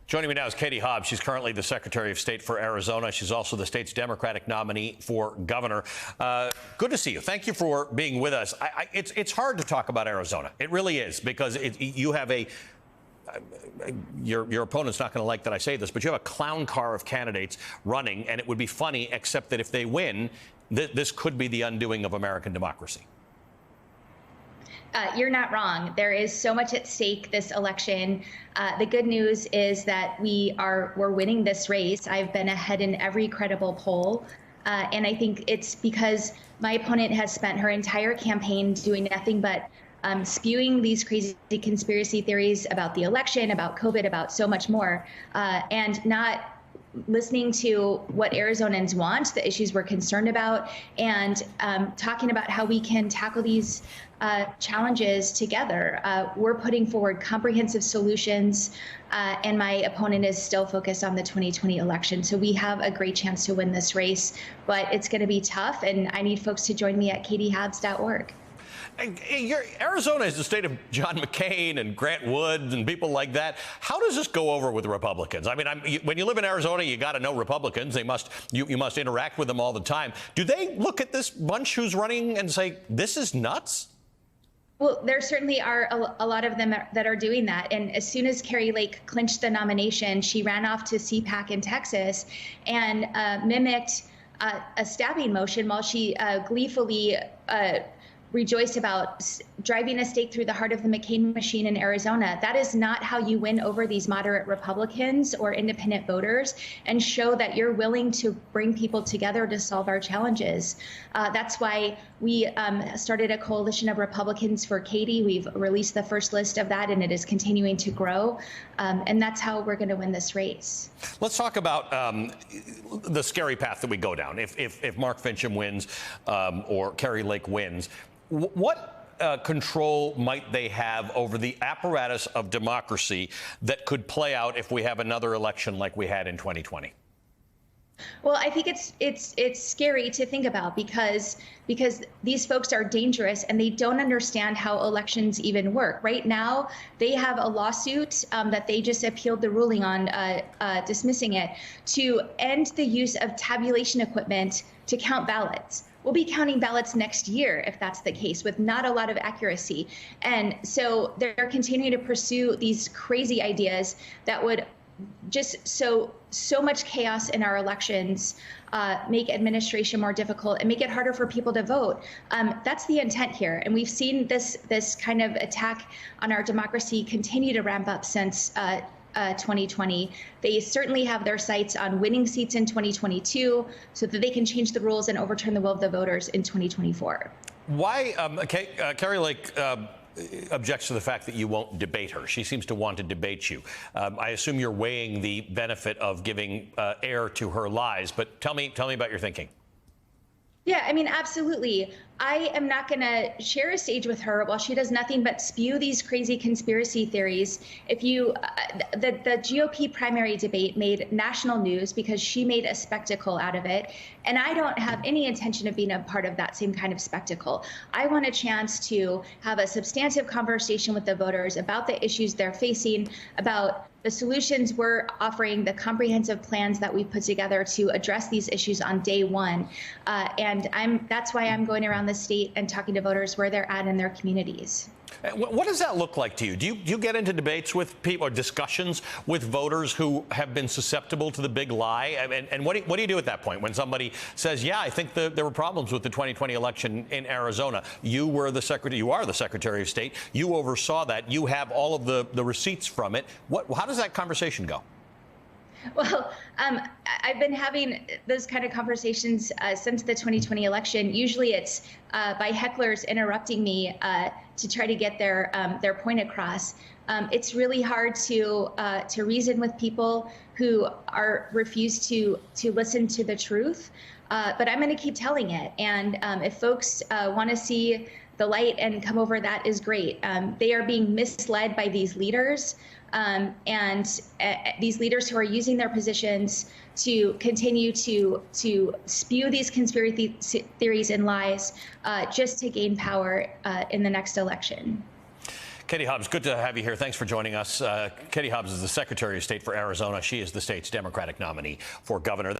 Joining me now is Katie Hobbs. She's currently the Secretary of State for Arizona. She's also the state's Democratic nominee for governor. Good to see you. Thank you for being with us. It's hard to talk about Arizona. It really is, because you have your opponent's not going to like that I say this, but you have a clown car of candidates running, and it would be funny, except that if they win, this could be the undoing of American democracy. You're not wrong. There is so much at stake this election. The good news is that we're winning this race. I've been ahead in every credible poll. And I think it's because my opponent has spent her entire campaign doing nothing but spewing these crazy conspiracy theories about the election, about COVID, about so much more, and not listening to what Arizonans want, the issues we're concerned about, and talking about how we can tackle these challenges together. We're putting forward comprehensive solutions, and my opponent is still focused on the 2020 election. So we have a great chance to win this race, but it's going to be tough, and I need folks to join me at katiehobbs.org. Arizona is the state of John McCain and Grant Woods and people like that. How does this go over with the Republicans? I mean, when you live in Arizona, you got to know Republicans. You must interact with them all the time. Do they look at this bunch who's running and say, this is nuts? Well, there certainly are a lot of them that are doing that. And as soon as Kari Lake clinched the nomination, she ran off to CPAC in Texas and mimicked a stabbing motion while she gleefully rejoiced about driving a stake through the heart of the McCain machine in Arizona. That is not how you win over these moderate Republicans or independent voters and show that you're willing to bring people together to solve our challenges. That's why we started a coalition of Republicans for Katie. We've released the first list of that, and it is continuing to grow. And that's how we're going to win this race. Let's talk about the scary path that we go down. If Mark Finchem wins or Kari Lake wins, what control might they have over the apparatus of democracy that could play out if we have another election like we had in 2020? Well, I think it's scary to think about because these folks are dangerous and they don't understand how elections even work. Right now, they have a lawsuit that they just appealed the ruling on, dismissing it, to end the use of tabulation equipment to count ballots. We'll be counting ballots next year if that's the case, with not a lot of accuracy. And so they're continuing to pursue these crazy ideas that would just so much chaos in our elections, make administration more difficult and make it harder for people to vote. That's the intent here. And we've seen this kind of attack on our democracy continue to ramp up since 2020. They certainly have their sights on winning seats in 2022 so that they can change the rules and overturn the will of the voters in 2024. Why, Kari Lake objects to the fact that you won't debate her. She seems to want to debate you. I assume you're weighing the benefit of giving air to her lies, but tell me about your thinking. Yeah, I mean, absolutely. I am not going to share a stage with her while she does nothing but spew these crazy conspiracy theories. If you, the GOP primary debate made national news because she made a spectacle out of it. And I don't have any intention of being a part of that same kind of spectacle. I want a chance to have a substantive conversation with the voters about the issues they're facing, about the solutions we're offering, the comprehensive plans that we've put together to address these issues on day one. And that's why I'm going around the state and talking to voters where they're at in their communities. What does that look like to you? Do you get into debates with people or discussions with voters who have been susceptible to the big lie? And what do you do at that point when somebody says, yeah, I think there were problems with the 2020 election in Arizona? You are the Secretary of State. You oversaw that. You have all of the receipts from it. How does that conversation go? Well, I've been having those kind of conversations since the 2020 election. Usually it's by hecklers interrupting me to try to get their point across. It's really hard to reason with people who refuse to listen to the truth. But I'm going to keep telling it. And if folks want to see the light and come over, that is great. They are being misled by these leaders. And these leaders who are using their positions to continue to spew these conspiracy theories and lies just to gain power in the next election. Katie Hobbs, good to have you here. Thanks for joining us. Katie Hobbs is the Secretary of State for Arizona. She is the state's Democratic nominee for governor.